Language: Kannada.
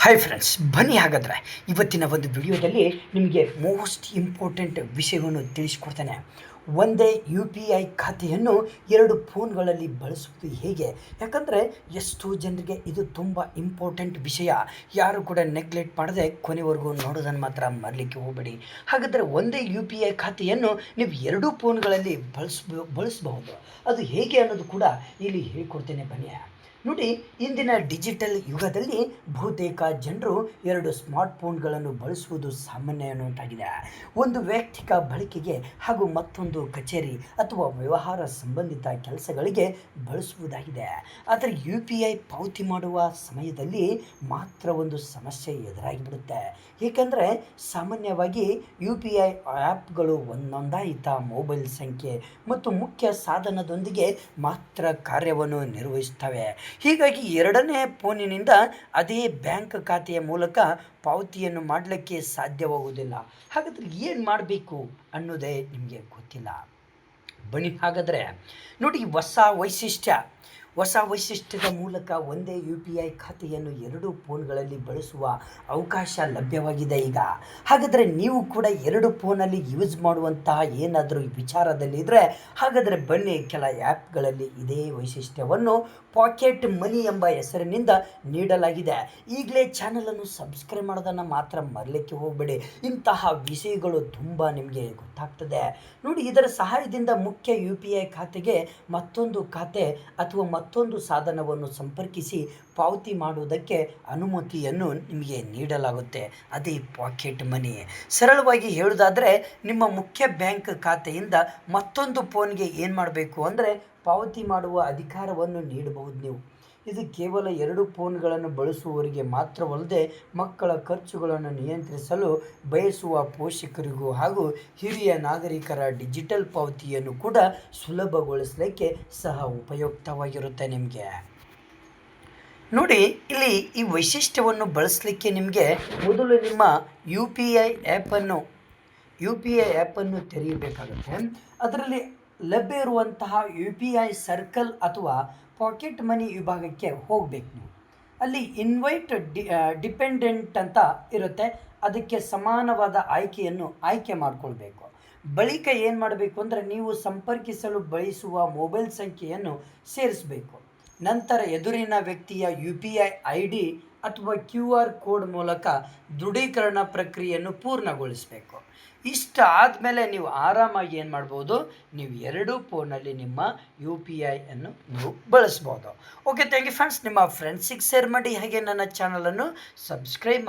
ಹಾಯ್ ಫ್ರೆಂಡ್ಸ್, ಬನ್ನಿ ಹಾಗಾದರೆ ಇವತ್ತಿನ ಒಂದು ವಿಡಿಯೋದಲ್ಲಿ ನಿಮಗೆ ಮೋಸ್ಟ್ ಇಂಪಾರ್ಟೆಂಟ್ ವಿಷಯವನ್ನು ತಿಳಿಸ್ಕೊಡ್ತೇನೆ. ಒಂದೇ ಯು ಪಿ ಐ ಖಾತೆಯನ್ನು ಎರಡು ಫೋನ್ಗಳಲ್ಲಿ ಬಳಸುವುದು ಹೇಗೆ? ಯಾಕಂದರೆ ಎಷ್ಟೋ ಜನರಿಗೆ ಇದು ತುಂಬ ಇಂಪಾರ್ಟೆಂಟ್ ವಿಷಯ. ಯಾರು ಕೂಡ ನೆಗ್ಲೆಕ್ಟ್ ಮಾಡದೆ ಕೊನೆವರೆಗೂ ನೋಡೋದನ್ನು ಮಾತ್ರ ಮರಲಿಕ್ಕೆ ಹೋಗಬೇಡಿ. ಹಾಗಾದರೆ ಒಂದೇ ಯು ಪಿ ಐ ಖಾತೆಯನ್ನು ನೀವು ಎರಡೂ ಫೋನ್ಗಳಲ್ಲಿ ಬಳಸಬಹುದು. ಅದು ಹೇಗೆ ಅನ್ನೋದು ಕೂಡ ಇಲ್ಲಿ ಹೇಳಿಕೊಡ್ತೇನೆ ಬನ್ನಿ. ನೋಡಿ, ಇಂದಿನ ಡಿಜಿಟಲ್ ಯುಗದಲ್ಲಿ ಬಹುತೇಕ ಜನರು ಎರಡು ಸ್ಮಾರ್ಟ್ಫೋನ್ಗಳನ್ನು ಬಳಸುವುದು ಸಾಮಾನ್ಯ ಅನ್ನುವಂತಾಗಿದೆ. ಒಂದು ವೈಯಕ್ತಿಕ ಬಳಕೆಗೆ ಹಾಗೂ ಮತ್ತೊಂದು ಕಚೇರಿ ಅಥವಾ ವ್ಯವಹಾರ ಸಂಬಂಧಿತ ಕೆಲಸಗಳಿಗೆ ಬಳಸುವುದಾಗಿದೆ. ಆದರೆ ಯು ಪಿ ಐ ಪಾವತಿ ಮಾಡುವ ಸಮಯದಲ್ಲಿ ಮಾತ್ರ ಒಂದು ಸಮಸ್ಯೆ ಎದುರಾಗಿಬಿಡುತ್ತೆ. ಏಕೆಂದರೆ ಸಾಮಾನ್ಯವಾಗಿ ಯು ಪಿ ಐ ಆ್ಯಪ್ಗಳು ನೋಂದಾಯಿತ ಮೊಬೈಲ್ ಸಂಖ್ಯೆ ಮತ್ತು ಮುಖ್ಯ ಸಾಧನದೊಂದಿಗೆ ಮಾತ್ರ ಕಾರ್ಯವನ್ನು ನಿರ್ವಹಿಸ್ತವೆ. ಹೀಗಾಗಿ ಎರಡನೇ ಫೋನಿನಿಂದ ಅದೇ ಬ್ಯಾಂಕ್ ಖಾತೆಯ ಮೂಲಕ ಪಾವತಿಯನ್ನು ಮಾಡಲಿಕ್ಕೆ ಸಾಧ್ಯವಾಗುವುದಿಲ್ಲ. ಹಾಗಾದರೆ ಏನು ಮಾಡಬೇಕು ಅನ್ನೋದೇ ನಿಮಗೆ ಗೊತ್ತಿಲ್ಲ. ಬನ್ನಿ ಹಾಗಾದರೆ ನೋಡಿ, ಹೊಸ ವೈಶಿಷ್ಟ್ಯದ ಮೂಲಕ ಒಂದೇ ಯು ಪಿ ಐ ಖಾತೆಯನ್ನು ಎರಡು ಫೋನ್ಗಳಲ್ಲಿ ಬಳಸುವ ಅವಕಾಶ ಲಭ್ಯವಾಗಿದೆ ಈಗ. ಹಾಗಾದರೆ ನೀವು ಕೂಡ ಎರಡು ಫೋನಲ್ಲಿ ಯೂಸ್ ಮಾಡುವಂತಹ ಏನಾದರೂ ವಿಚಾರದಲ್ಲಿದ್ದರೆ ಹಾಗಾದರೆ ಬನ್ನಿ, ಕೆಲ ಆ್ಯಪ್ಗಳಲ್ಲಿ ಇದೇ ವೈಶಿಷ್ಟ್ಯವನ್ನು ಪಾಕೆಟ್ ಮನಿ ಎಂಬ ಹೆಸರಿನಿಂದ ನೀಡಲಾಗಿದೆ. ಈಗಲೇ ಚಾನಲನ್ನು ಸಬ್ಸ್ಕ್ರೈಬ್ ಮಾಡೋದನ್ನು ಮಾತ್ರ ಮರಲಿಕ್ಕೆ ಹೋಗಬೇಡಿ. ಇಂತಹ ವಿಷಯಗಳು ತುಂಬ ನಿಮಗೆ ಗೊತ್ತಾಗ್ತದೆ. ನೋಡಿ, ಇದರ ಸಹಾಯದಿಂದ ಮುಖ್ಯ ಯು ಪಿ ಐ ಖಾತೆಗೆ ಮತ್ತೊಂದು ಖಾತೆ ಅಥವಾ ಮತ್ತೊಂದು ಸಾಧನವನ್ನು ಸಂಪರ್ಕಿಸಿ ಪಾವತಿ ಮಾಡುವುದಕ್ಕೆ ಅನುಮತಿಯನ್ನು ನಿಮಗೆ ನೀಡಲಾಗುತ್ತೆ. ಅದೇ ಪಾಕೆಟ್ ಮನಿ. ಸರಳವಾಗಿ ಹೇಳುವುದಾದರೆ, ನಿಮ್ಮ ಮುಖ್ಯ ಬ್ಯಾಂಕ್ ಖಾತೆಯಿಂದ ಮತ್ತೊಂದು ಫೋನ್ಗೆ ಏನು ಮಾಡಬೇಕು ಅಂದರೆ ಪಾವತಿ ಮಾಡುವ ಅಧಿಕಾರವನ್ನು ನೀಡಬಹುದು ನೀವು. ಇದು ಕೇವಲ ಎರಡು ಫೋನ್ಗಳನ್ನು ಬಳಸುವವರಿಗೆ ಮಾತ್ರವಲ್ಲದೆ ಮಕ್ಕಳ ಖರ್ಚುಗಳನ್ನು ನಿಯಂತ್ರಿಸಲು ಬಯಸುವ ಪೋಷಕರಿಗೂ ಹಾಗೂ ಹಿರಿಯ ನಾಗರಿಕರ ಡಿಜಿಟಲ್ ಪಾವತಿಯನ್ನು ಕೂಡ ಸುಲಭಗೊಳಿಸಲಿಕ್ಕೆ ಸಹ ಉಪಯುಕ್ತವಾಗಿರುತ್ತೆ ನಿಮಗೆ. ನೋಡಿ, ಇಲ್ಲಿ ಈ ವೈಶಿಷ್ಟ್ಯವನ್ನು ಬಳಸಲಿಕ್ಕೆ ನಿಮಗೆ ಮೊದಲು ನಿಮ್ಮ ಯು ಪಿ ಐ ಆ್ಯಪನ್ನು ತೆರೆಯಬೇಕಾಗುತ್ತೆ. ಅದರಲ್ಲಿ ಲಭ್ಯ ಇರುವಂತಹ ಯು ಪಿ ಐ ಸರ್ಕಲ್ ಅಥವಾ ಪಾಕೆಟ್ ಮನಿ ವಿಭಾಗಕ್ಕೆ ಹೋಗಬೇಕು ನೀವು. ಅಲ್ಲಿ ಇನ್ವೈಟ್ ಡಿಪೆಂಡೆಂಟ್ ಅಂತ ಇರುತ್ತೆ. ಅದಕ್ಕೆ ಸಮಾನವಾದ ಆಯ್ಕೆಯನ್ನು ಆಯ್ಕೆ ಮಾಡಿಕೊಳ್ಬೇಕು. ಬಳಿಕ ಏನು ಮಾಡಬೇಕು ಅಂದರೆ ನೀವು ಸಂಪರ್ಕಿಸಲು ಬಯಸುವ ಮೊಬೈಲ್ ಸಂಖ್ಯೆಯನ್ನು ಸೇರಿಸಬೇಕು. ನಂತರ ಎದುರಿನ ವ್ಯಕ್ತಿಯ ಯು ಪಿ ಐ ID ಅಥವಾ QR ಕೋಡ್ ಮೂಲಕ ದೃಢೀಕರಣ ಪ್ರಕ್ರಿಯೆಯನ್ನು ಪೂರ್ಣಗೊಳಿಸಬೇಕು. ಇಷ್ಟ ಆದಮೇಲೆ ನೀವು ಆರಾಮಾಗಿ ಏನು ಮಾಡ್ಬೋದು, ನೀವು ಎರಡೂ ಫೋನಲ್ಲಿ ನಿಮ್ಮ ಯು ಪಿ ಐಯನ್ನು ನೀವು ಬಳಸ್ಬೋದು. Okay, thank you friends. ನಿಮ್ಮ ಫ್ರೆಂಡ್ಸಿಗೆ ಶೇರ್ ಮಾಡಿ, ಹಾಗೆ ನನ್ನ ಚಾನಲನ್ನು ಸಬ್ಸ್ಕ್ರೈಬ್ ಮಾಡಿ.